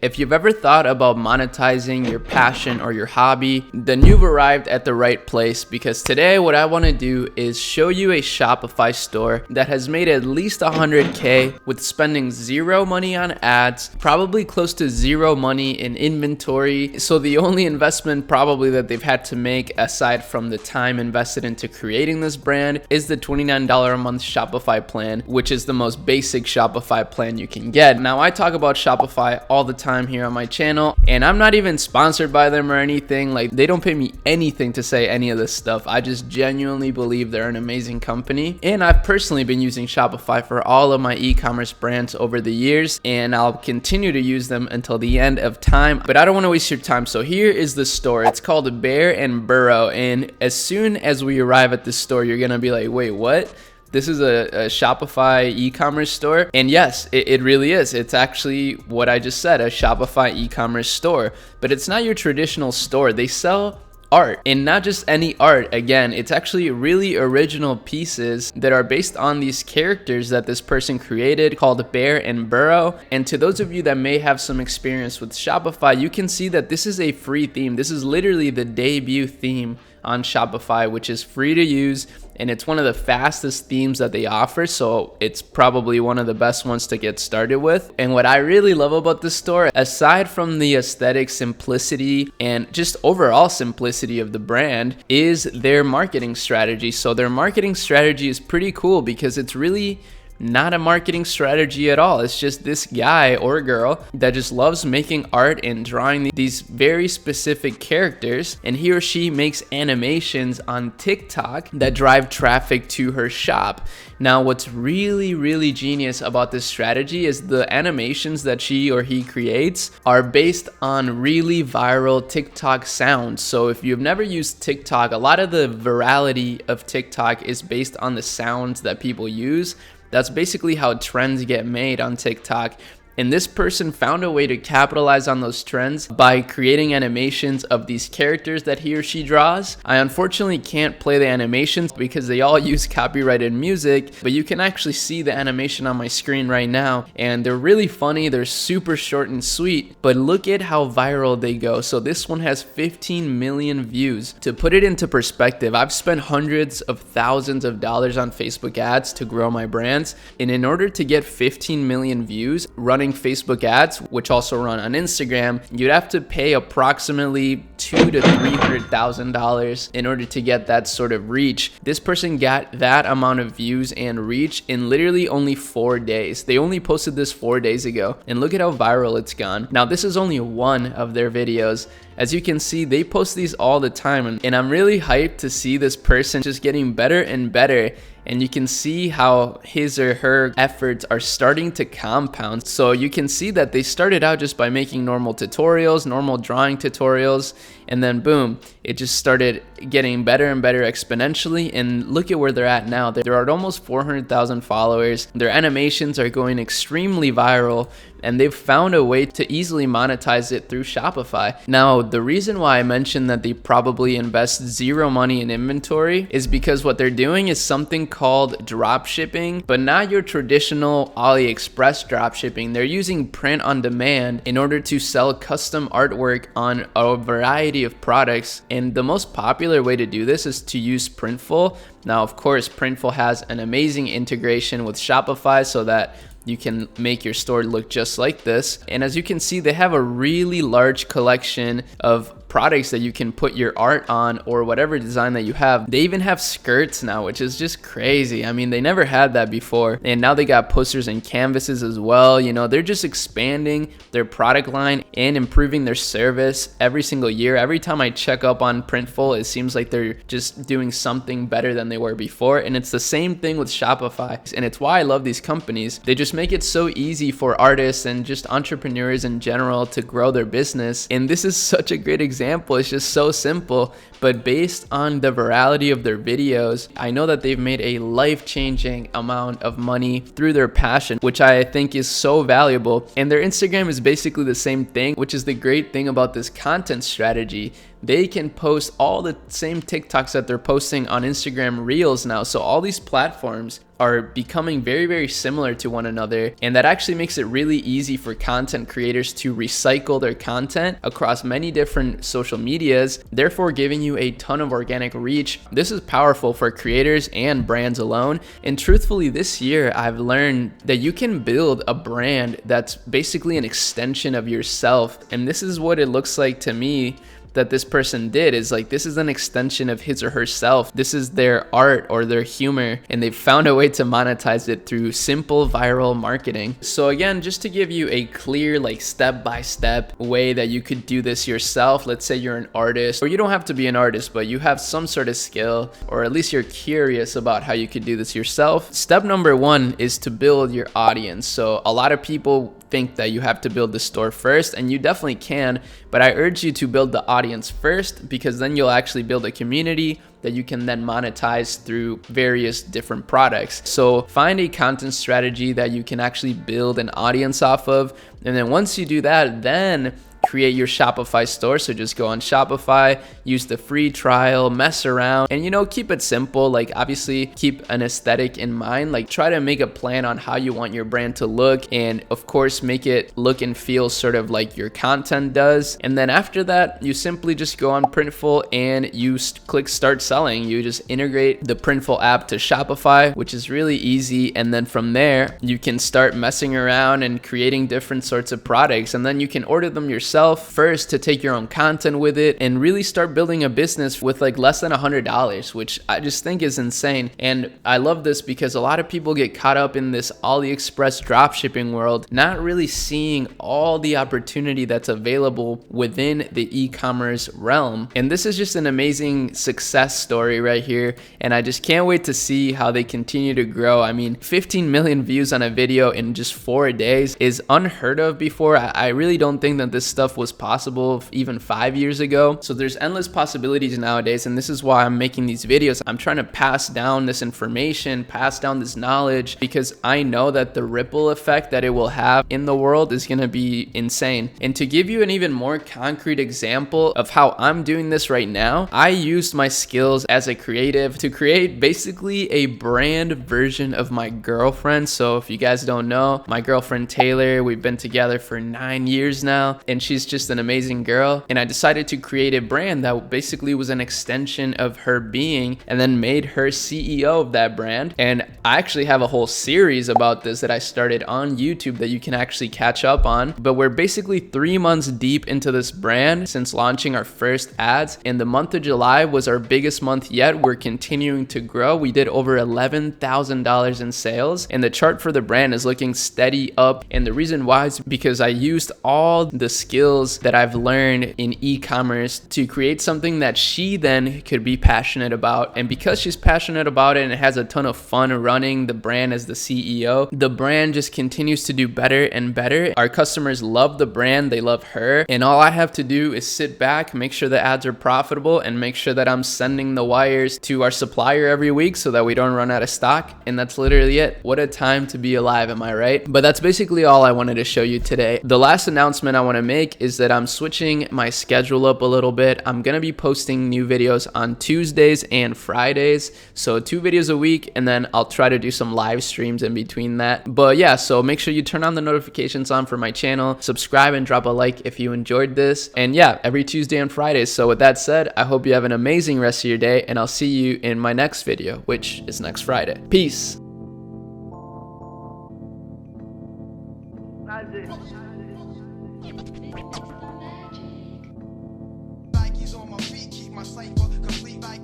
If you've ever thought about monetizing your passion or your hobby, then you've arrived at the right place, because today what I want to do is show you a Shopify store that has made at least 100K with spending zero money on ads, probably close to zero money in inventory. So the only investment probably that they've had to make, aside from the time invested into creating this brand, is the $29 a month Shopify plan, which is the most basic Shopify plan you can get. Now, I talk about Shopify all the time here on my channel, and I'm not even sponsored by them or anything. Like, they don't pay me anything to say any of this stuff. I just genuinely believe they're an amazing company, and I've personally been using Shopify for all of my e-commerce brands over the years, and I'll continue to use them until the end of time. But I don't want to waste your time, so here is the store. It's called Bear and Burrow, and as soon as we arrive at this store, you're gonna be like, wait, what? This is a Shopify e-commerce store? And yes, it really is. It's actually what I just said, a Shopify e-commerce store. But it's not your traditional store. They sell art, and not just any art. Again, it's actually really original pieces that are based on these characters that this person created, called Bear and Burrow. And to those of you that may have some experience with Shopify, you can see that this is a free theme. This is literally the debut theme on Shopify, which is free to use, and it's one of the fastest themes that they offer, so it's probably one of the best ones to get started with. And what I really love about this store, aside from the aesthetic simplicity and just overall simplicity of the brand, is their marketing strategy. So their marketing strategy is pretty cool, because it's really not a marketing strategy at all. It's just this guy or girl that just loves making art and drawing these very specific characters, and he or she makes animations on TikTok that drive traffic to her shop. Now, what's really genius about this strategy is the animations that she or he creates are based on really viral TikTok sounds. So if you've never used TikTok, a lot of the virality of TikTok is based on the sounds that people use. That's basically how trends get made on TikTok. And this person found a way to capitalize on those trends by creating animations of these characters that he or she draws. I unfortunately can't play the animations because they all use copyrighted music, but you can actually see the animation on my screen right now. And they're really funny. They're super short and sweet, but look at how viral they go. So this one has 15 million views. To put it into perspective, I've spent hundreds of thousands of dollars on Facebook ads to grow my brands. And in order to get 15 million views running Facebook ads, which also run on Instagram, you'd have to pay approximately $200,000 to $300,000 in order to get that sort of reach. This person got that amount of views and reach in literally only 4 days. They only posted this 4 days ago, and look at how viral it's gone. Now, this is only one of their videos. As you can see, they post these all the time, and I'm really hyped to see this person just getting better and better. And you can see how his or her efforts are starting to compound. So you can see that they started out just by making normal tutorials, normal drawing tutorials, and then boom, it just started getting better and better exponentially. And look at where they're at now. They're at almost 400,000 followers. Their animations are going extremely viral, and they've found a way to easily monetize it through Shopify. Now, the reason why I mentioned that they probably invest zero money in inventory is because what they're doing is something called dropshipping, but not your traditional AliExpress dropshipping. They're using print on demand in order to sell custom artwork on a variety of products. And the most popular way to do this is to use Printful. Now, of course, Printful has an amazing integration with Shopify so that you can make your store look just like this. And as you can see, they have a really large collection of products that you can put your art on, or whatever design that you have. They even have skirts now, which is just crazy. I mean, they never had that before. And now they got posters and canvases as well. You know, they're just expanding their product line and improving their service every single year. Every time I check up on Printful, it seems like they're just doing something better than they were before. And it's the same thing with Shopify. And it's why I love these companies. They just make it so easy for artists and just entrepreneurs in general to grow their business. And this is such a great example. It's just so simple, but based on the virality of their videos, I know that they've made a life-changing amount of money through their passion, which I think is so valuable. And their Instagram is basically the same thing, which is the great thing about this content strategy. they can post all the same TikToks that they're posting on Instagram Reels now. So all these platforms are becoming very, very similar to one another, and that actually makes it really easy for content creators to recycle their content across many different social medias, therefore giving you a ton of organic reach. This is powerful for creators and brands alone, and truthfully this year I've learned that you can build a brand that's basically an extension of yourself, and this is what it looks like to me that this person did. Is like, this is an extension of his or herself. This is their art or their humor, and they've found a way to monetize it through simple viral marketing. So again, just to give you a clear, like, step-by-step way that you could do this yourself. Let's say you're an artist, or you don't have to be an artist, but you have some sort of skill, or at least you're curious about how you could do this yourself. Step number one is to build your audience. So a lot of people think that you have to build the store first, and you definitely can, but I urge you to build the audience first, because then you'll actually build a community that you can then monetize through various different products. So find a content strategy that you can actually build an audience off of, and then once you do that, then create your Shopify store. So just go on Shopify, use the free trial, mess around, and keep it simple. Like, obviously keep an aesthetic in mind, like try to make a plan on how you want your brand to look, and of course make it look and feel sort of like your content does. And then after that, you simply just go on Printful and you click start selling. You just integrate the Printful app to Shopify, which is really easy, and then from there you can start messing around and creating different sorts of products, and then you can order them yourself first to take your own content with it and really start building a business with like less than $100, which I just think is insane. And I love this because a lot of people get caught up in this AliExpress dropshipping world, not really seeing all the opportunity that's available within the e-commerce realm. And this is just an amazing success story right here, and I just can't wait to see how they continue to grow. I mean, 15 million views on a video in just 4 days is unheard of before. I really don't think that this stuff was possible even 5 years ago. So there's endless possibilities nowadays, and this is why I'm making these videos. I'm trying to pass down this information, pass down this knowledge, because I know that the ripple effect that it will have in the world is going to be insane. And to give you an even more concrete example of how I'm doing this right now, I used my skills as a creative to create basically a brand version of my girlfriend. So if you guys don't know, my girlfriend Taylor, we've been together for 9 years now, and she's just an amazing girl. And I decided to create a brand that basically was an extension of her being, and then made her CEO of that brand. And I actually have a whole series about this that I started on YouTube that you can actually catch up on. But we're basically 3 months deep into this brand since launching our first ads, and the month of July was our biggest month yet. We're continuing to grow. We did over $11,000 in sales, and the chart for the brand is looking steady up. And the reason why is because I used all the skills that I've learned in e-commerce to create something that she then could be passionate about. And because she's passionate about it and has a ton of fun running the brand as the CEO, the brand just continues to do better and better. Our customers love the brand, they love her, and all I have to do is sit back, make sure the ads are profitable, and make sure that I'm sending the wires to our supplier every week so that we don't run out of stock. And that's literally it. What a time to be alive, am I right? But that's basically all I wanted to show you today. The last announcement I want to make is that I'm switching my schedule up a little bit. I'm gonna be posting new videos on Tuesdays and Fridays, so 2 videos a week, and then I'll try to do some live streams in between that. But yeah, so make sure you turn on the notifications on for my channel, subscribe and drop a like if you enjoyed this, and yeah, every Tuesday and Fridays. So with that said, I hope you have an amazing rest of your day, and I'll see you in my next video, which is next Friday. Peace. Nike's on my feet, keep my cipher complete like